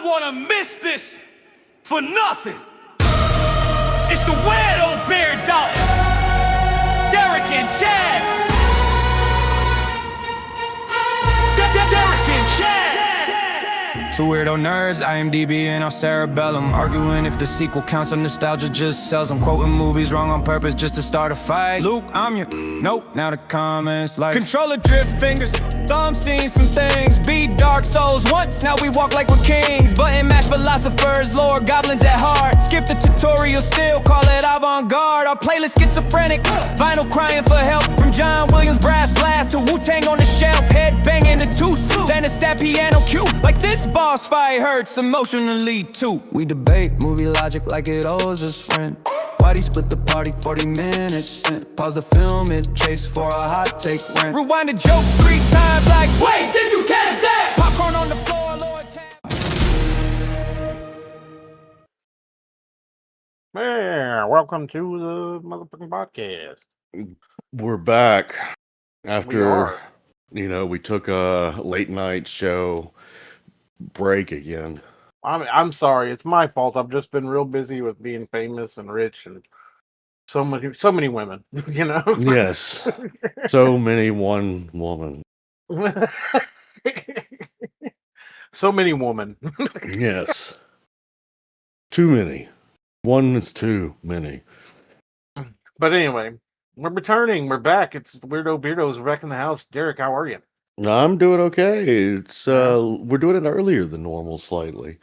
wanna miss this for nothing. It's the weirdo Bear Dalton, Derek and Chad. Derek and Chad. Two weirdo nerds, IMDb on cerebellum. Arguing if the sequel counts, some nostalgia just sells. I'm quoting movies wrong on purpose just to start a fight. Luke, I'm your nope, now the comments like controller drift fingers, thumb seen some things. Beat Dark Souls once, now we walk like we're kings. Button mash philosophers, lore goblins at heart. Skip the tutorial still, call it avant-garde. Our playlist schizophrenic, vinyl crying for help. From John Williams brass blast to Wu-Tang on the shelf. Head banging the tooth, then a sad piano cue. Like this boss fight hurts emotionally too. We debate movie logic like it owes us rent. Why'd he split the party 40 minutes spent? Pause the film, it chase for a hot take rent. Rewind the joke 3 times like, wait, did you catch that? Popcorn on the floor, Lord Yeah, welcome to the motherfucking podcast. We're back after, We we took a late night show break again. I'm sorry, it's my fault. I've just been real busy with being famous and rich and so many women, you know? Yes. So many one woman. So many women. Yes. Too many. One is too many. But anyway, we're returning. We're back. It's Weirdo Beardos. We're back in the house. Derek, how are you? I'm doing okay. It's we're doing it earlier than normal slightly.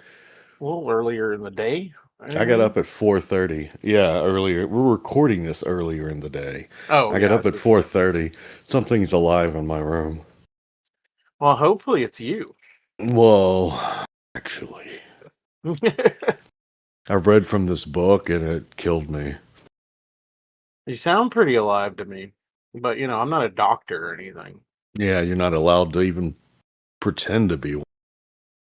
A little earlier in the day. I got up at 4:30. Yeah, earlier. We're recording this earlier in the day. Oh, I got up at 4:30. Something's alive in my room. Well, hopefully it's you. Well, actually, I read from this book and it killed me. You sound pretty alive to me. But, I'm not a doctor or anything. Yeah, you're not allowed to even pretend to be one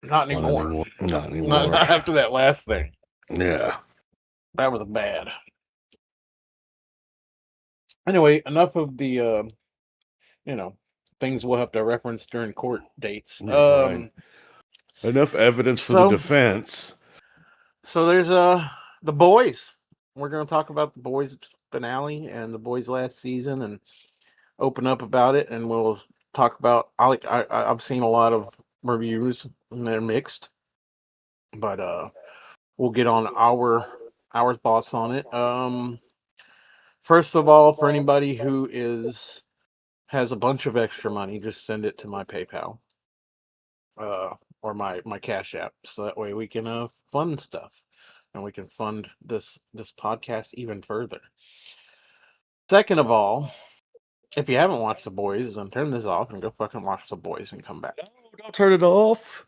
Not anymore. Not anymore. Not after that last thing. Yeah. That was bad. Anyway, enough of the, things we'll have to reference during court dates. Right. Enough evidence for the defense. So there's The Boys. We're going to talk about The Boys finale and The Boys last season and open up about it, and we'll talk about. I've seen a lot of reviews and they're mixed, but we'll get on our thoughts on it. First of all, for anybody who has a bunch of extra money, just send it to my PayPal or my Cash App, so that way we can fund stuff and we can fund this podcast even further. Second of all, if you haven't watched The Boys, then turn this off and go fucking watch The Boys and come back. No, don't turn it off.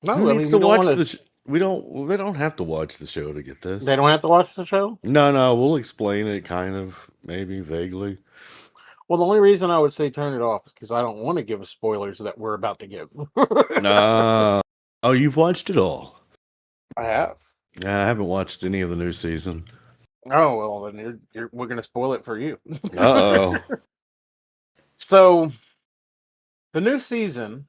No, Who needs to watch this? They don't have to watch the show to get this. They don't have to watch the show? No, we'll explain it kind of, maybe vaguely. Well, the only reason I would say turn it off is because I don't want to give spoilers that we're about to give. No. Oh, you've watched it all? I have. Yeah, I haven't watched any of the new season. Oh, well, then we're going to spoil it for you. Uh-oh. So, the new season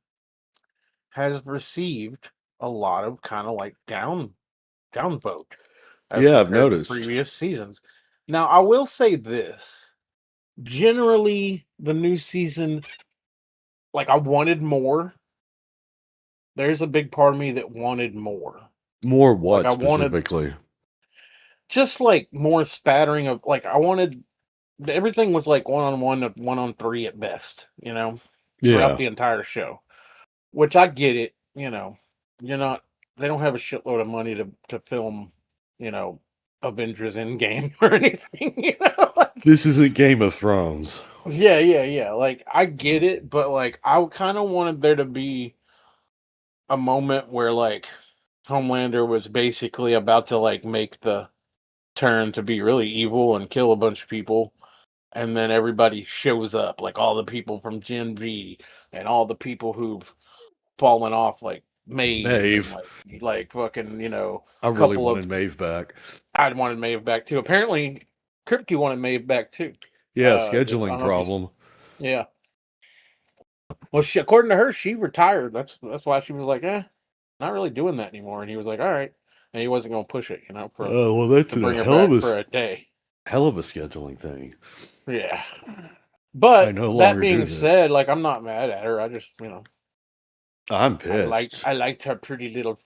has received a lot of kind of like downvote. Yeah, I've noticed. Previous seasons. Now, I will say this. Generally, the new season, like, I wanted more. There's a big part of me that wanted more. More what, specifically? Just like more spattering of, like, I wanted, everything was like 1-on-1 to 1-on-3 at best, throughout the entire show. Which I get it, they don't have a shitload of money to film, Avengers Endgame or anything, This isn't Game of Thrones. Yeah. Like, I get it, but like, I kind of wanted there to be a moment where like Homelander was basically about to like make the turn to be really evil and kill a bunch of people, and then everybody shows up, like all the people from Gen V and all the people who've fallen off, like Maeve. And, like fucking, I really wanted Maeve back. I wanted Maeve back too. Apparently, Kripke wanted Maeve back too. Yeah, scheduling problem. Yeah. Well, according to her, she retired. That's why she was like, not really doing that anymore. And he was like, all right. And he wasn't going to push it, for Oh, well, that's to a bring her back for a day. hell of a scheduling thing. Yeah. I But no that longer do being this. said, like, I'm not mad at her. I just, I'm pissed. I liked her pretty little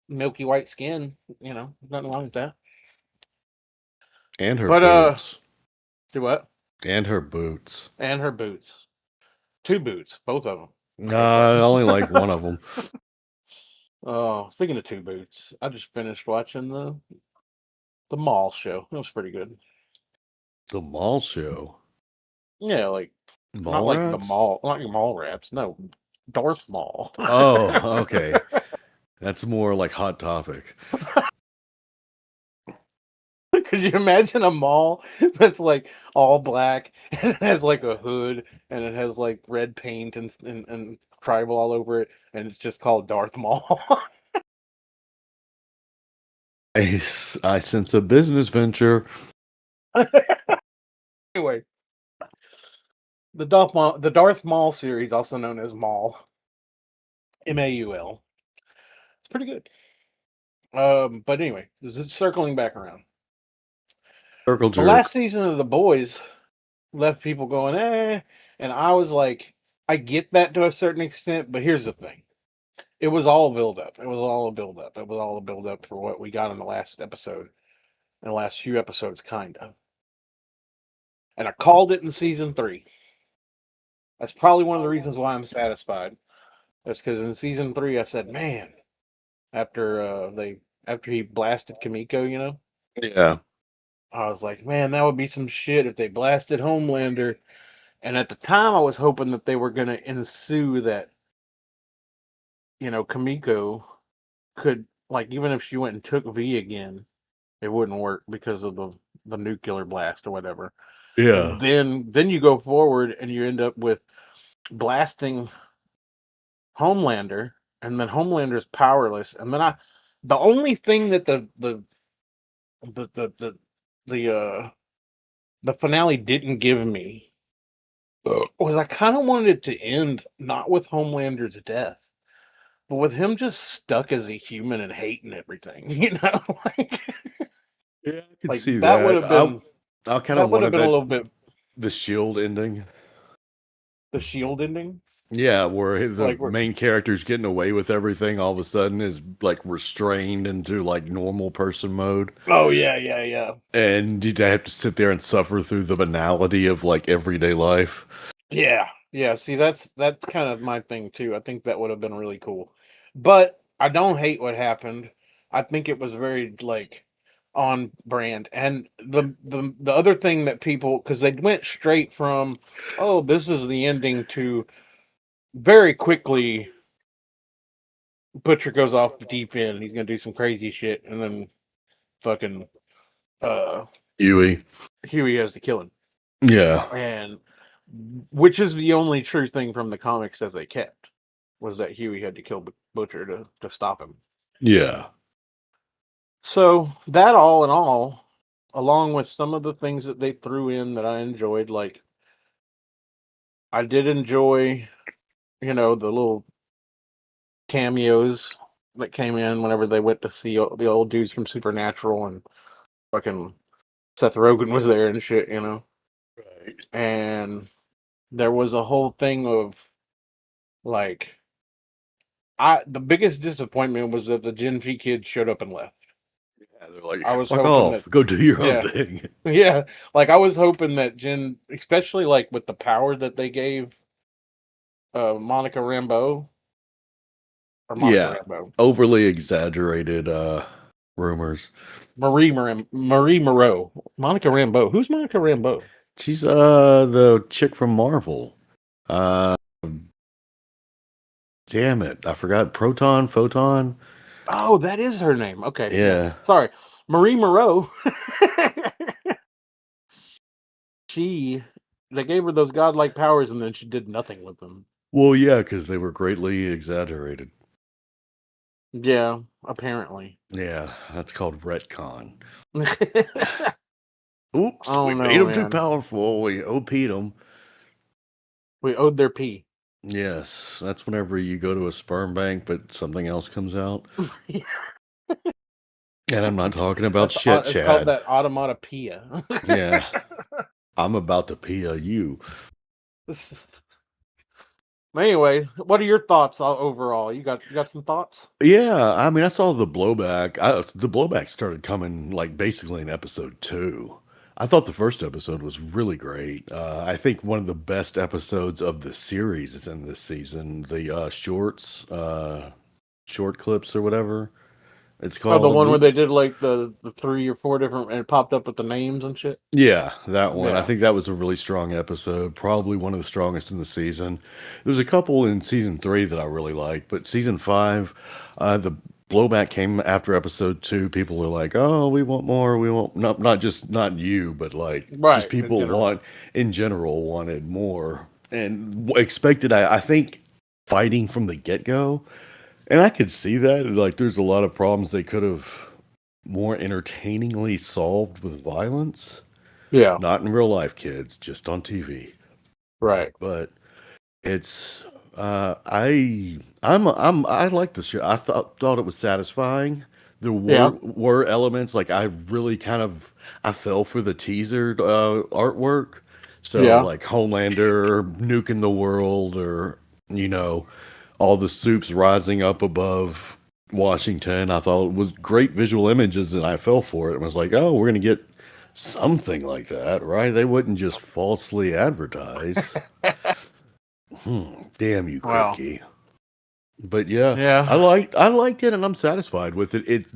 milky white skin. Nothing wrong with that. And her But boots. do what? And her boots. And her boots. 2 boots, both of them. I only like one of them. Oh, speaking of 2 boots, I just finished watching the Mall show. It was pretty good. The mall show. Yeah, like not Mall like the rats? mall, not like Mall Rats. No, Darth Maul. Oh, okay. That's more like Hot Topic. Could you imagine a mall that's like all black and it has like a hood and it has like red paint and tribal all over it, and it's just called Darth Maul? I sense a business venture. Anyway, the Darth Maul series, also known as Maul, Maul. It's pretty good. But anyway, circling back around. Circle The jerk. last season of The Boys left people going, and I was like, I get that to a certain extent, but here's the thing. It was all build up. It was all a build up. It was all a build up for what we got in the last episode, in the last few episodes, kind of. And I called it in season 3. That's probably one of the reasons why I'm satisfied. That's because in season 3, I said, man, after he blasted Kamiko, Yeah. I was like, man, that would be some shit if they blasted Homelander. And at the time, I was hoping that they were going to ensue that, Kamiko could, like, even if she went and took V again, it wouldn't work because of the nuclear blast or whatever. Yeah. And then you go forward and you end up with blasting Homelander, and then Homelander's powerless. And then the only thing that the finale didn't give me was I kind of wanted it to end not with Homelander's death, but with him just stuck as a human and hating everything. Like, Yeah, I can like see that would that. have been I kind that of would have wanted been a that little bit the Shield ending. the Shield ending. Yeah, where the Like, main character's getting away with everything all of a sudden is like restrained into like normal person mode. oh yeah. And you have to sit there and suffer through the banality of like everyday life. Yeah. See, that's kind of my thing too. I think that would have been really cool. But I don't hate what happened. I think it was very like on brand. And the other thing that people, because they went straight from, oh, this is the ending, to very quickly Butcher goes off the deep end and he's gonna do some crazy shit, and then fucking Huey. Huey has to kill him. Yeah. And which is the only true thing from the comics that they kept, was that Huey had to kill Butcher to stop him. Yeah. So that, all in all, along with some of the things that they threw in that I enjoyed, like I did enjoy, the little cameos that came in whenever they went to see the old dudes from Supernatural, and fucking Seth Rogen was there and shit, Right. And there was a whole thing of like, the biggest disappointment was that the Gen V kids showed up and left. Yeah, they're like, I was fuck hoping off. that, Go do your yeah. own thing. Yeah, like I was hoping that Jen, especially like with the power that they gave Monica Rambeau, or Monica Rambeau, Overly exaggerated rumors. Marie Moreau, Monica Rambeau. Who's Monica Rambeau? She's the chick from Marvel. Damn it. I forgot. Photon. Oh, that is her name. Okay. Yeah. Sorry. Marie Moreau. They gave her those godlike powers and then she did nothing with them. Well, yeah, because they were greatly exaggerated. Yeah, apparently. Yeah, that's called retcon. Oops, we made them too powerful. We OP'd them. We owed their pee. Yes, that's whenever you go to a sperm bank, but something else comes out. And I'm not talking about shit, It's called Chad. that automatopoeia. Yeah, I'm about to pee on you. Anyway, what are your thoughts overall? You got some thoughts? Yeah, I mean, I saw the blowback. The blowback started coming like basically in episode 2. I thought the first episode was really great. I think one of the best episodes of the series is in this season. The short clips or whatever it's Oh, the called. one where they did like the 3 or 4 different and it popped up with the names and shit. Yeah, that one. I Yeah. think that was a really strong episode, probably one of the strongest in the season. There's a couple in season 3 that I really like, but season 5, the blowback came after episode 2. People are like, "Oh, we want more. We want not just not you, but like just Right, in people general. want in general wanted more and expected. I think fighting from the get go, and I could see that. Like, there's a lot of problems they could have more entertainingly solved with violence. Yeah, Not in real life, kids, just on TV. right. But it's I like the show. I thought it was satisfying. There Yeah. were elements like I really kind of I fell for the teaser artwork. So Yeah. like Homelander nuking the world, or you know, all the soups rising up above Washington. I thought it was great visual images, and I fell for it. I was like, oh, we're gonna get something like that, right? They wouldn't just falsely advertise. Damn you, Well, Kripke. But yeah, yeah. I liked it, and I'm satisfied with it.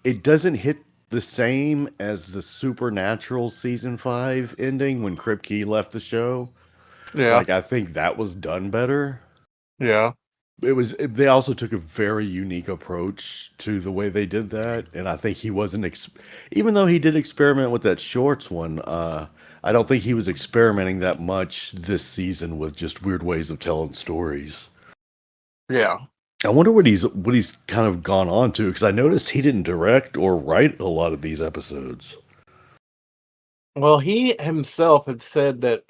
It doesn't hit the same as the Supernatural season 5 ending when Kripke left the show. Yeah. Like, I think that was done better. Yeah. They also took a very unique approach to the way they did that, and I think he wasn't even though he did experiment with that shorts one. I don't think he was experimenting that much this season with just weird ways of telling stories. Yeah. I wonder what he's kind of gone on to, because I noticed he didn't direct or write a lot of these episodes. Well, he himself had said that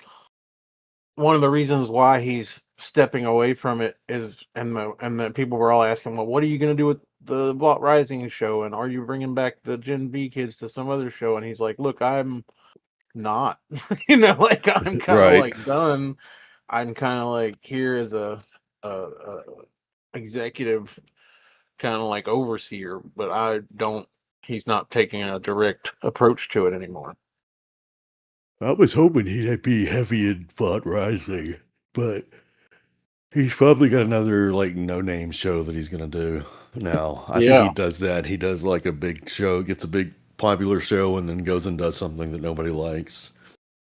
one of the reasons why he's stepping away from it is, and the people were all asking, well, what are you going to do with the Blot Rising show, and are you bringing back the Gen V kids to some other show? And he's like, look, I'm not, like I'm kind of Right. like done. I'm kind of like here as a executive, kind of like overseer, but I don't. He's not taking a direct approach to it anymore. I was hoping he'd be heavy in Font Rising, but he's probably got another like no name show that he's gonna do now. I think he Yeah, does that. He does like a big show, gets a big popular show, and then goes and does something that nobody likes,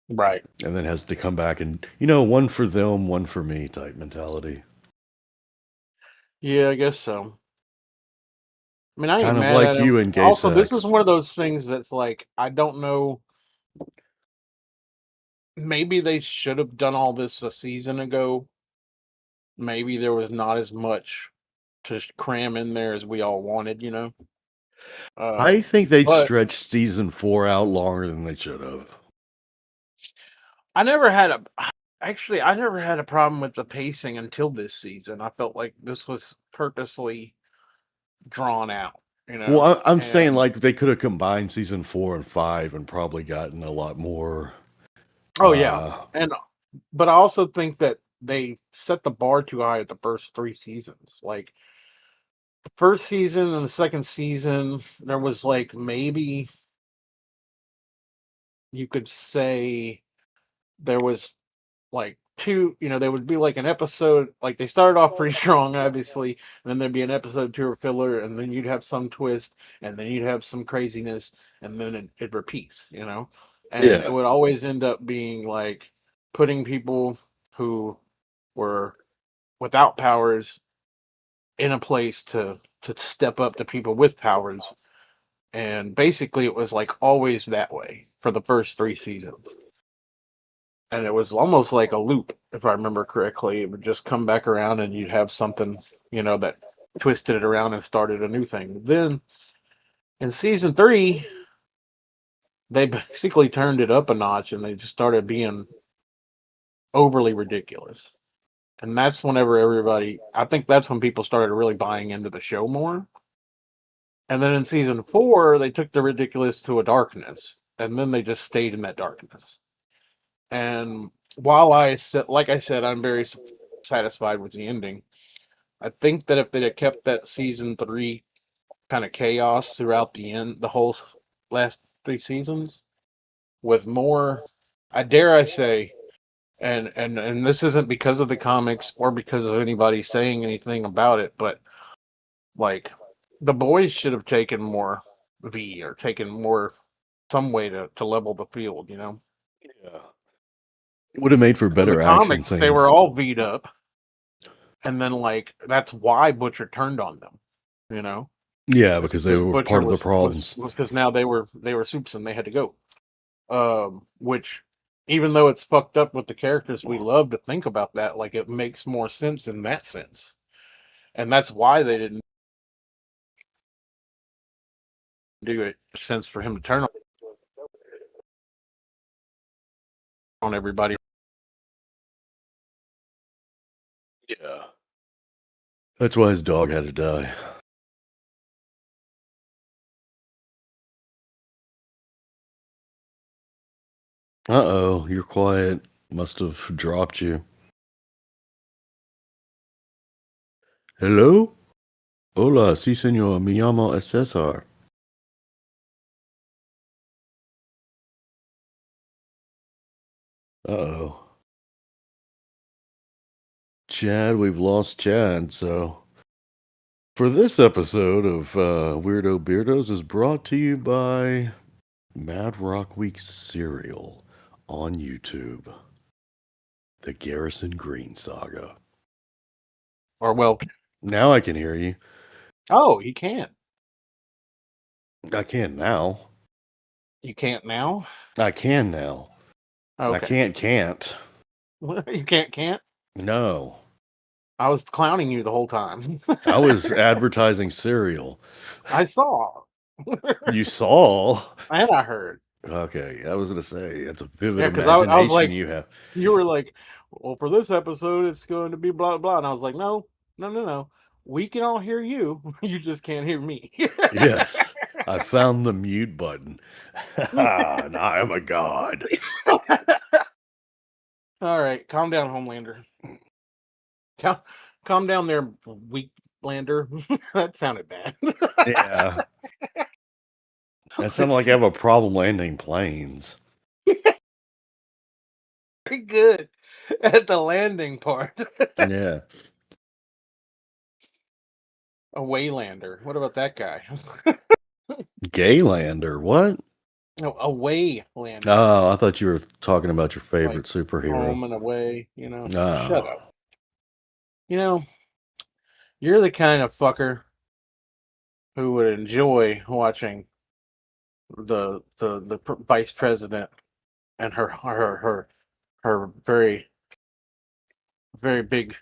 right. and then has to come back and one for them, one for me type mentality. Yeah, I guess so. I mean, I ain't Kind of mad at like him. you in gay Also, this is sex. one of those things that's like, I don't know. Maybe they should have done all this a season ago. Maybe there was not as much to cram in there as we all wanted. I think they'd But stretch season 4 out longer than they should have. I never had a. Actually, I never had a problem with the pacing until this season. I felt like this was purposely drawn out, Well, I'm saying and like they could have combined season 4 and 5 and probably gotten a lot more. oh yeah, Uh, and but I also think that they set the bar too high at the first 3 seasons. Like the first season and the second season, there was like maybe you could say there was like two, there would be like an episode, like they started off pretty strong, obviously, and then there'd be an episode two or filler, and then you'd have some twist, and then you'd have some craziness, and then it repeats. And it yeah. would always end up being like putting people who were without powers in a place to step up to people with powers. And basically it was like always that way for the first 3 seasons. And it was almost like a loop, if I remember correctly. It would just come back around and you'd have something, that twisted it around and started a new thing. Then in season 3, they basically turned it up a notch and they just started being overly ridiculous. And that's whenever everybody, I think that's when people started really buying into the show more. And then in season 4, they took the ridiculous to a darkness, and then they just stayed in that darkness. And while like I said, I'm very satisfied with the ending. I think that if they'd have kept that season 3 kind of chaos throughout the whole last 3 seasons, with more, I dare I say, and this isn't because of the comics or because of anybody saying anything about it, but like the boys should have taken more V or taken more some way to level the field, you know. Yeah. Would have made for In the better action comics, they were scenes. all V'd up, and then like that's why Butcher turned on them, you know. Yeah, It's because they because were Butcher part of the was problems. because now they were soups and they had to go. Which, even though it's fucked up with the characters, we love to think about that. Like it makes more sense in that sense, and that's why they didn't do it. Sense for him to turn on everybody. Yeah. That's why his dog had to die. Uh-oh, you're quiet. Must have dropped you. Hello? Hola, sí, señor. Me llamo Cesar. Uh-oh. Chad, we've lost Chad, so... For this episode of Weirdo Beardos is brought to you by Mad Rock Week Cereal on YouTube. The Garrison Green Saga. Or well, Now I can hear you. oh, you can't. I can now. You can't now. I can now. I Okay. can't. You can't. No. I was clowning you the whole time. I was advertising cereal. I saw. You saw? And I heard. Okay, I was going to say, that's a vivid Yeah, because I was imagination like, you have. you were like, well, for this episode, it's going to be blah, blah. And I was like, no. We can all hear you. You just can't hear me. Yes, I found the mute button. And I am a god. All right, calm down, Homelander. Calm down there, Weaklander. That sounded bad. Yeah. That sounded like I have a problem landing planes. Very good at the landing part. Yeah. A Waylander. What about that guy? Gaylander, what? No, a Waylander. Oh, I thought you were talking about your favorite Like superhero. home and away, you know. Oh. Shut up. You know, you're the kind of fucker who would enjoy watching the vice president and her very very big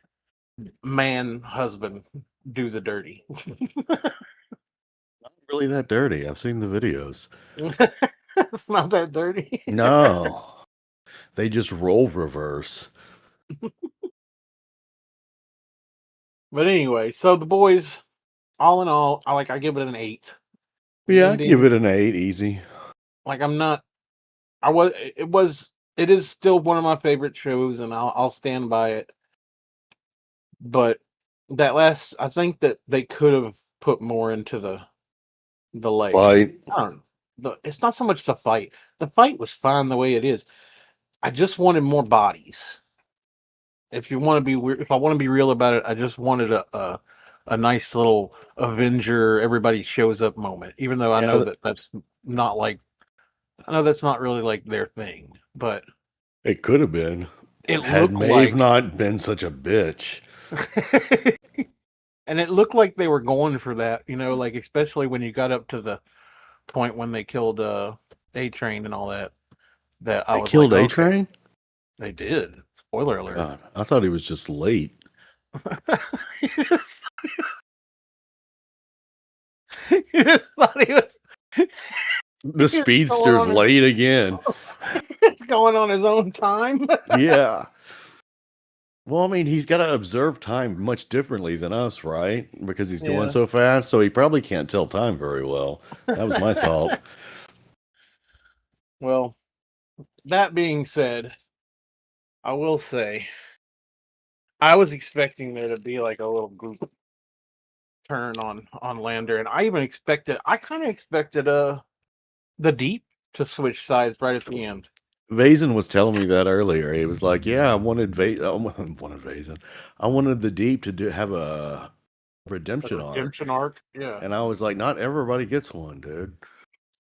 man husband do the dirty. Not really that dirty. I've seen the videos. It's not that dirty. No. They just roll reverse. But anyway, so the boys, all in all, I give it an 8. Yeah, Ending, give it an 8, easy. like I'm not. It is still one of my favorite shows, and I'll stand by it. But I think that they could have put more into the like Fight. I don't know. It's not so much the fight. The fight was fine the way it is. I just wanted more bodies. If you want to be weird, if I want to be real about it, I just wanted a nice little Avenger, everybody shows up moment. Even though I know that's not like, I know that's not really like their thing, but it could have been. It had looked Maeve like not been such a bitch. And it looked like they were going for that, you know, like especially when you got up to the point when they killed A-Train and all that. That I They was killed like, A-Train? okay. They did. Spoiler alert. God, I thought he was just late. You just thought he was. The speedster's late again. It's going on his own time. Yeah. Well, I mean, he's got to observe time much differently than us, right? Because he's going Yeah. so fast, so he probably can't tell time very well. That was my thought. Well, that being said, I will say I was expecting there to be like a little group turn on Lander, and I kind of expected the Deep to switch sides right at the end. Vazen was telling me that earlier. He was like, "Yeah, I wanted Vazen. I wanted the Deep to have a The redemption arc." redemption arc, yeah. And I was like, "Not everybody gets one, dude."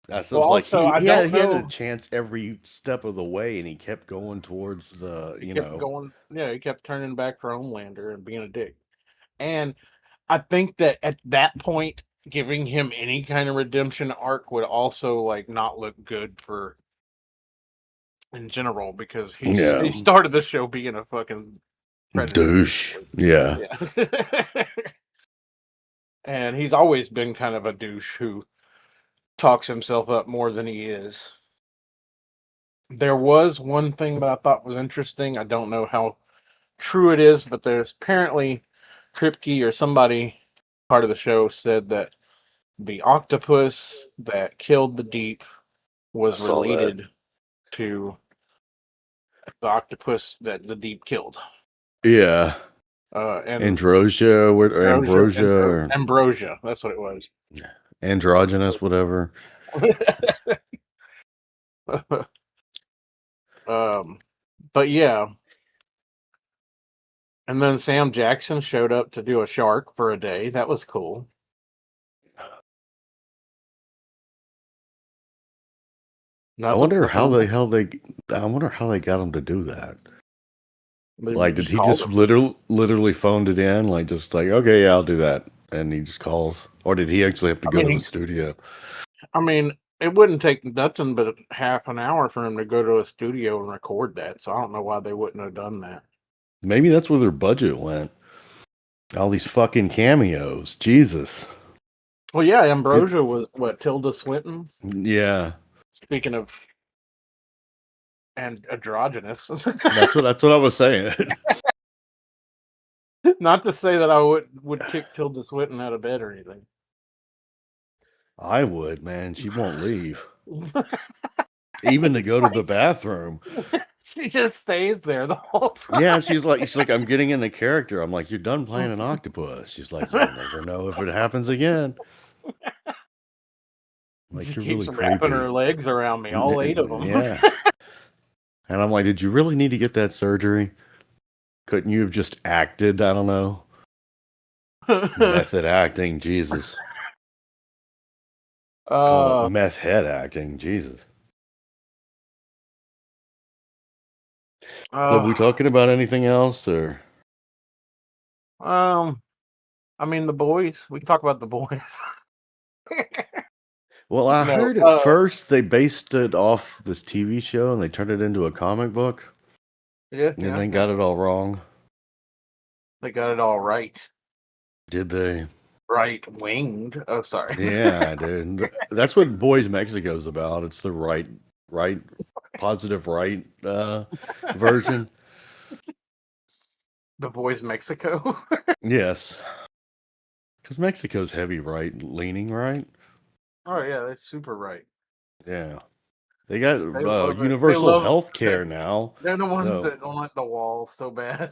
That's Well, was like also I he don't had a know. chance every step of the way, and he kept going towards the He kept going, yeah. He kept turning back for Homelander and being a dick. And I think that at that point, giving him any kind of redemption arc would also like not look good for in general because he yeah started the show being a fucking predator. douche. Yeah, Yeah. And he's always been kind of a douche who talks himself up more than he is. There was one thing that I thought was interesting. I don't know how true it is, but there's apparently Kripke or somebody part of the show said that the octopus that killed the Deep I was saw that. related to the octopus that the Deep killed. Yeah, And Androsia or Ambrosia, Ambrosia, that's what it was. or androgynous, whatever. But yeah. And then Sam Jackson showed up to do a shark for a day. That was cool. I wonder how the hell they. I wonder how they got him to do that. Like, did he just literally phoned it in? Like, just like, okay, yeah, I'll do that, and he just calls, or did he actually have to go to the studio? I mean, it wouldn't take nothing but half an hour for him to go to a studio and record that. So I don't know why they wouldn't have done that. Maybe that's where their budget went. All these fucking cameos, Jesus. Well, yeah, Ambrosia was what, Tilda Swinton? Yeah. Speaking of and androgynous. that's what I was saying. Not to say that I would kick Tilda Swinton out of bed or anything. I would, man. She won't leave. Even to go to the bathroom. She just stays there the whole time. Yeah, she's like, I'm getting in the character. I'm like, you're done playing an octopus. She's like, you'll never know if it happens again. Like, she you're keeps really wrapping creepy. her legs around me, all 8 of them. Yeah. And I'm like, did you really need to get that surgery? Couldn't you have just acted? I don't know. Method acting, Jesus. Call it meth head acting, Jesus. Are we talking about anything else, or? I mean, the boys. We can talk about the boys. Well, I heard at first they based it off this TV show and they turned it into a comic book. Yeah. And they got it all wrong. They got it all right. Did they? Right winged. Oh, sorry. Yeah, dude. That's what Boys Mexico's about. It's the right, positive right version. The Boys Mexico? Yes. Because Mexico's heavy right leaning, right? Oh, yeah, they're super right. Yeah. They got universal health care now. They're the ones that want the wall so bad.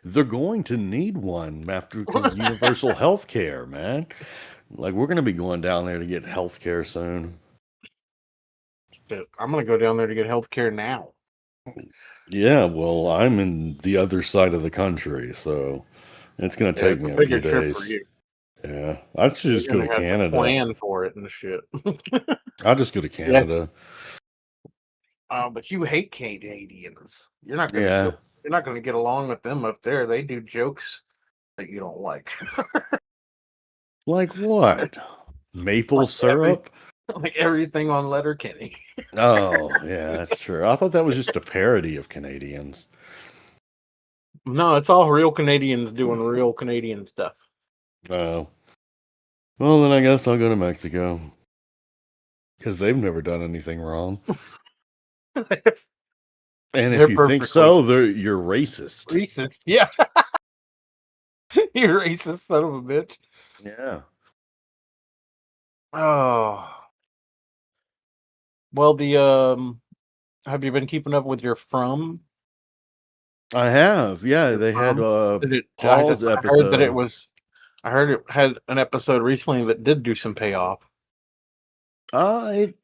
They're going to need one because universal health care, man. Like, we're going to be going down there to get health care soon. I'm going to go down there to get health care now. Yeah, well, I'm in the other side of the country, so it's going to take me a few days. For you. Yeah, I should just go to Canada. Plan for it and shit. I'll just go to Canada. But you hate Canadians. You're not going to. You're not going to get along with them up there. They do jokes that you don't like. Like what? Maple syrup? Like everything on Letterkenny. Oh, yeah, that's true. I thought that was just a parody of Canadians. No, it's all real Canadians doing real Canadian stuff. Oh. Well, then I guess I'll go to Mexico. Because they've never done anything wrong. And They're if you think perfectly so, you're racist. racist. Yeah. You're racist son of a bitch. Yeah. Oh. Well, have you been keeping up with your From? I have. Yeah, Your they had From? Did it Paul's I heard that it episode. was I heard it had an episode recently that did do some payoff. It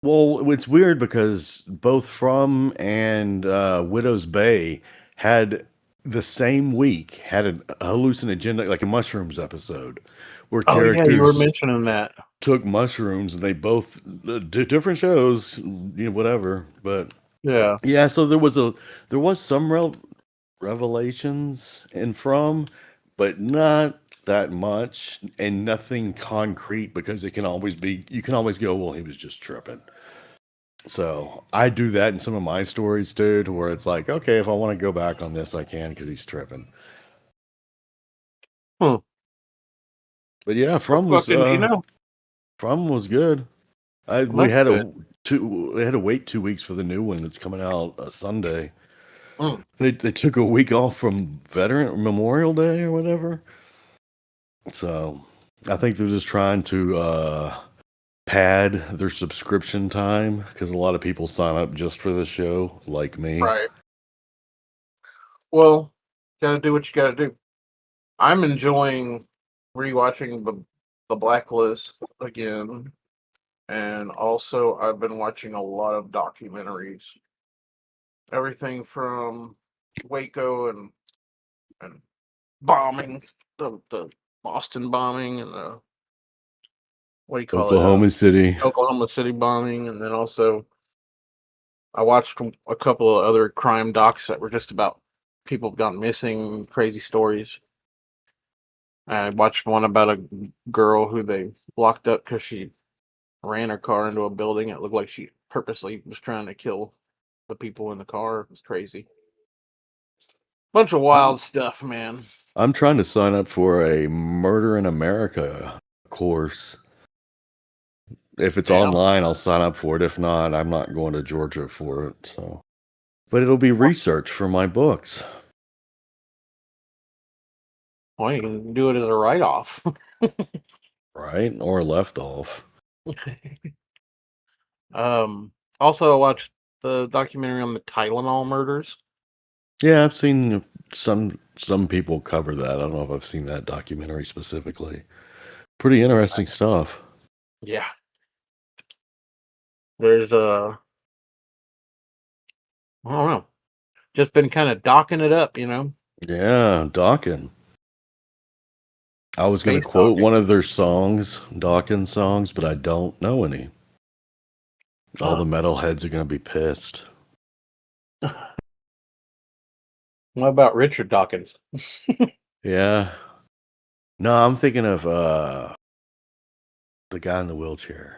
well, it's weird because both From and Widow's Bay had the same week had a hallucinogenic, like a mushrooms episode, where Oh yeah, you were characters mentioning that. took mushrooms and they both did different shows, whatever. But Yeah. yeah, so there was some revelations in From, but not that much and nothing concrete because you can always go, well, he was just tripping. So I do that in some of my stories too, to where it's like, okay, if I want to go back on this, I can because he's tripping. Hmm. But yeah, From was good. We That's had good. we had to wait 2 weeks for the new one that's coming out Sunday. Mm. They took a week off from Veteran Memorial Day or whatever. So I think they're just trying to pad their subscription time because a lot of people sign up just for the show, like me. Right. Well, gotta do what you gotta do. I'm enjoying rewatching the Blacklist again, and also I've been watching a lot of documentaries. Everything from Waco and bombing, the Boston bombing, and the what do you call it? Oklahoma City. Oklahoma City bombing, and then also I watched a couple of other crime docs that were just about people gone missing, crazy stories. I watched one about a girl who they locked up because she ran her car into a building. It looked like she purposely was trying to kill the people in the car. It was crazy. Bunch of wild stuff, man. I'm trying to sign up for a Murder in America course. If it's Yeah. online, I'll sign up for it. If not, I'm not going to Georgia for it. So, but it'll be research for my books. Well, you can do it as a write-off. Right? Or left off. Also, I watched the documentary on the Tylenol murders. Yeah, I've seen some people cover that. I don't know if I've seen that documentary specifically. Pretty interesting stuff. Yeah. There's I don't know. Just been kind of docking it up, Yeah, Dawkins. I was going to Space quote docking. one of their songs, Dawkins songs, but I don't know any. All the metalheads are going to be pissed. What about Richard Dawkins? Yeah. No, I'm thinking of the guy in the wheelchair.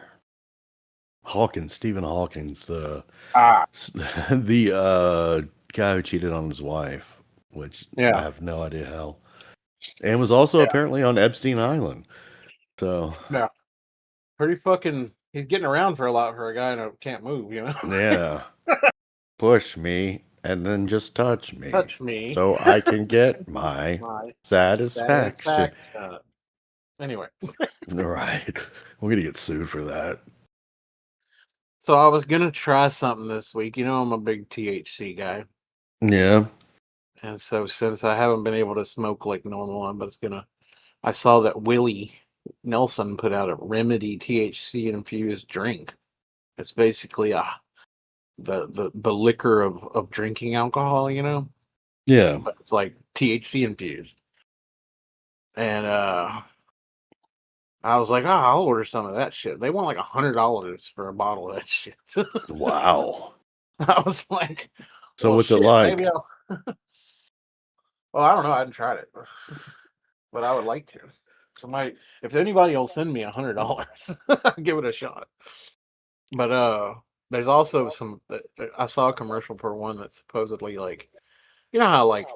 Stephen Hawkins, the guy who cheated on his wife, which I Yeah. have no idea how. And was also apparently on Epstein Island. So Yeah. Pretty fucking. He's getting around for a lot for a guy that can't move, yeah. Push me and then just touch me. Touch me. So I can get my satisfaction. Anyway. Right. We're going to get sued for that. So I was gonna try something this week. I'm a big THC guy. Yeah. And so since I haven't been able to smoke like normal, I saw that Willie Nelson put out a Remedy THC infused drink. It's basically the liquor of drinking alcohol, Yeah. but it's like THC infused. And I was like, I'll order some of that shit. They want like $100 for a bottle of that shit. Wow. I was like, So well, what's shit, it like? maybe I'll. Well, I don't know. I haven't tried it, but I would like to. If anybody will send me $100, I'll give it a shot. But there's also some. I saw a commercial for one that's supposedly like, how like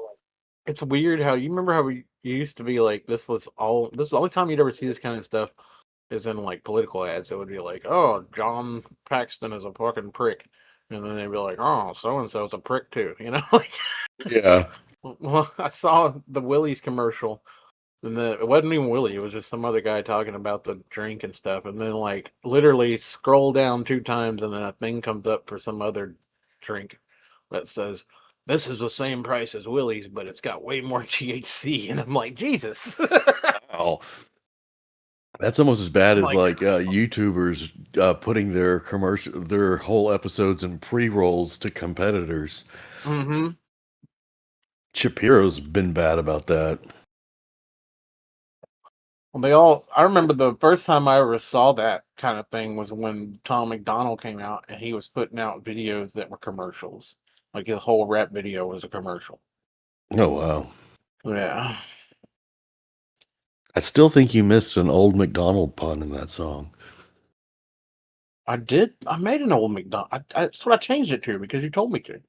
it's weird how you remember how you used to be like this is the only time you'd ever see this kind of stuff is in like political ads. It would be like, oh, John Paxton is a fucking prick, and then they'd be like, "Oh, so and so's a prick too," you know. Like, Yeah. well, I saw the Willie's commercial, and it wasn't even Willie; it was just some other guy talking about the drink and stuff. And then, like, literally scroll down 2 times, and then a thing comes up for some other drink that says, "This is the same price as Willie's, but it's got way more THC." And I'm like, Jesus. Wow. That's almost as bad I'm as like, YouTubers putting their whole episodes in pre-rolls to competitors. mm-hmm. Shapiro's been bad about that. Well, I remember the first time I ever saw that kind of thing was when Tom McDonald came out and he was putting out videos that were commercials. Like his whole rap video was a commercial. Oh wow. Yeah. I still think you missed an old McDonald pun in that song. I did. I made an old McDonald. That's what I changed it to because you told me to.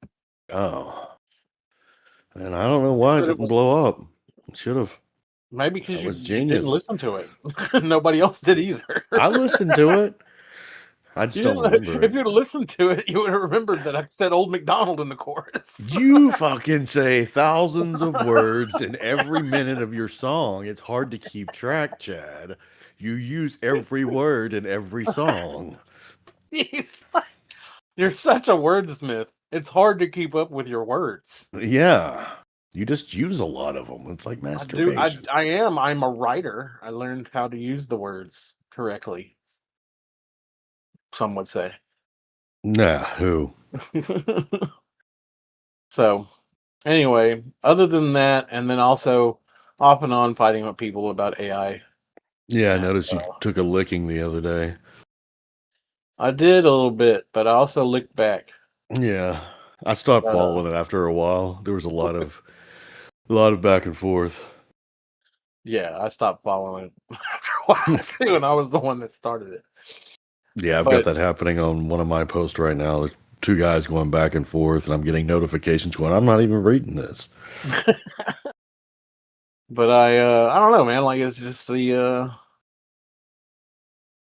Oh. And I don't know why it But it didn't was blow up. It should have. maybe because That was you didn't genius. listen to it. Nobody else did either. I listened to it. I just don't remember If it. you'd listened to it, you would have remembered that I said old McDonald in the chorus. You fucking say thousands of words in every minute of your song. It's hard to keep track, Chad. You use every word in every song. You're such a wordsmith. It's hard to keep up with your words. Yeah. You just use a lot of them. It's like I do. masturbation. I am. I'm a writer. I learned how to use the words correctly. Some would say. Nah, who? So, anyway, other than that, and then also off and on fighting with people about AI. Yeah, I And, noticed you took a licking the other day. I did a little bit, but I also looked back. Yeah. I stopped following it after a while. There was a lot of back and forth. Yeah, I stopped following it after a while too, and I was the one that started it. Yeah, I've got that happening on one of my posts right now. There's 2 guys going back and forth, and I'm getting notifications going, I'm not even reading this. But I don't know, man. Like, it's just the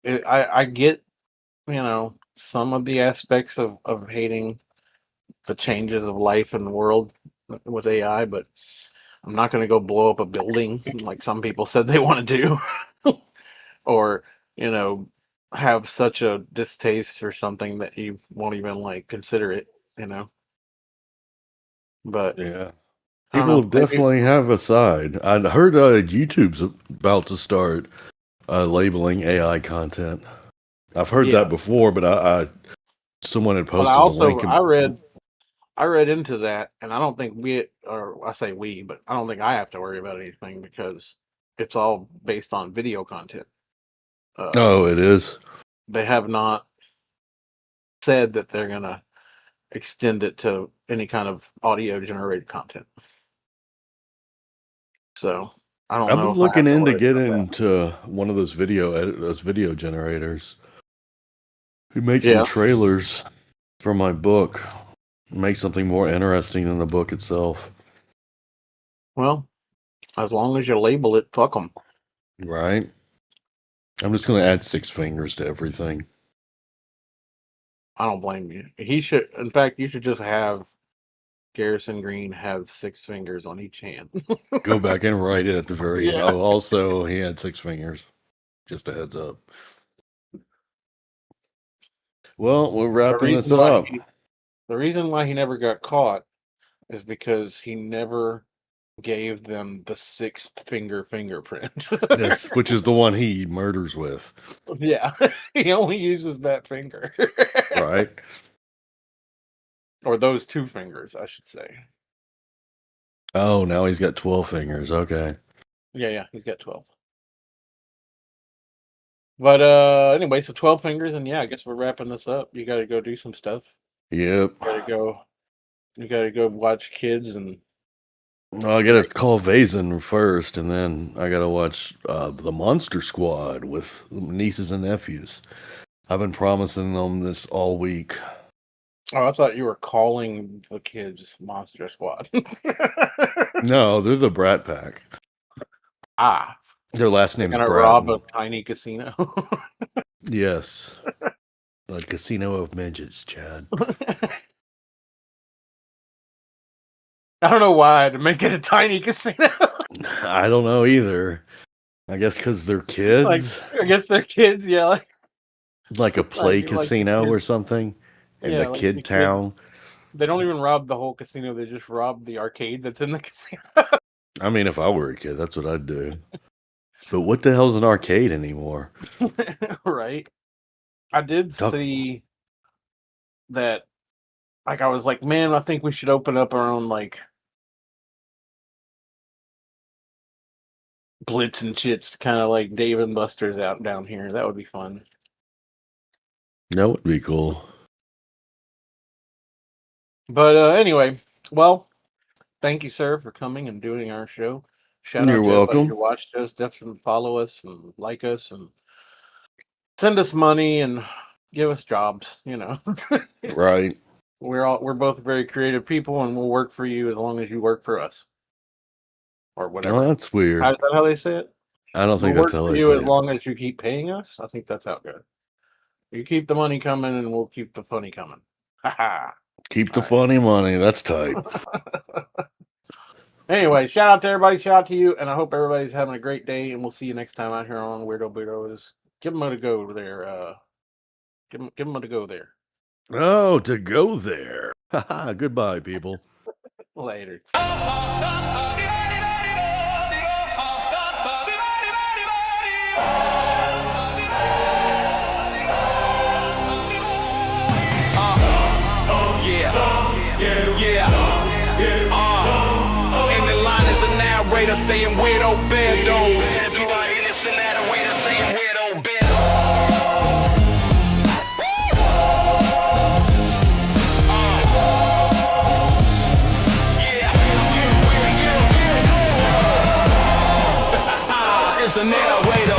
I get, some of the aspects of hating the changes of life in the world with AI, but I'm not going to go blow up a building like some people said they want to do, or have such a distaste for something that you won't even like consider it. But Yeah. I don't People know, maybe- definitely have a side. I heard YouTube's about to start labeling AI content. I've heard Yeah. that before, but someone had But posted a link. I read into that, and I don't think I say we, but I don't think I have to worry about anything because it's all based on video content. Oh, it is? They have not said that they're going to extend it to any kind of audio generated content. So I don't know. I've been if I looking have to into worry getting about that. into one of those video generators who makes Yeah. some trailers for my book. Make something more interesting than the book itself. Well, as long as you label it, fuck them. Right? I'm just going to add 6 fingers to everything. I don't blame you. In fact, you should just have Garrison Green have 6 fingers on each hand. Go back and write it at the very end. Yeah. Oh, also, he had 6 fingers. Just a heads up. Well, we're wrapping this up. The reason why he never got caught is because he never gave them the 6-finger fingerprint. Yes, which is the one he murders with. Yeah, he only uses that finger. Right? Or those 2 fingers, I should say. Oh, now he's got 12 fingers. Okay. Yeah, he's got 12. But anyway, so 12 fingers, and yeah, I guess we're wrapping this up. You got to go do some stuff. Yep. You got to go watch kids and. Well, I gotta call Vazen first, and then I gotta watch the Monster Squad with nieces and nephews. I've been promising them this all week. Oh, I thought you were calling the kids Monster Squad. No, they're the Brat Pack. Ah, Their last name's gonna Bratton. rob a tiny casino. Yes. A casino of midgets, Chad. I don't know why I had to make it a tiny casino. I don't know either. I guess because they're kids. Like, I guess they're kids, yeah. Like a play like casino or kids. something. In Yeah, the like kid the town. kids. They don't even rob the whole casino. They just rob the arcade that's in the casino. I mean, if I were a kid, that's what I'd do. But what the hell's an arcade anymore? Right. I did see that. Like, I was like, man, I think we should open up our own, like, Blitz and Chits, kind of like Dave and Buster's out down here. That would be fun. That would be cool. But anyway, well, thank you, sir, for coming and doing our show. Shout out You're to everybody welcome. who watched us. Definitely follow us and like us and send us money and give us jobs. You know, Right. we're both very creative people, and we'll work for you as long as you work for us, or whatever. Oh, that's weird. Is that how they say it? I don't think We'll that's work how for they you say as it. long as you keep paying us. I think that's how it goes. You keep the money coming, and we'll keep the funny coming. Ha ha. Keep the funny money. That's tight. Anyway, shout out to everybody. Shout out to you, and I hope everybody's having a great day. And we'll see you next time out here on Weirdo Burritos. Give them a go there. Give them a go there. Oh, to go there. Haha, goodbye, people. Later. And the line is a narrator saying weirdo beardos. Everybody listen at a waiter saying weirdo beardos. It's a narrator.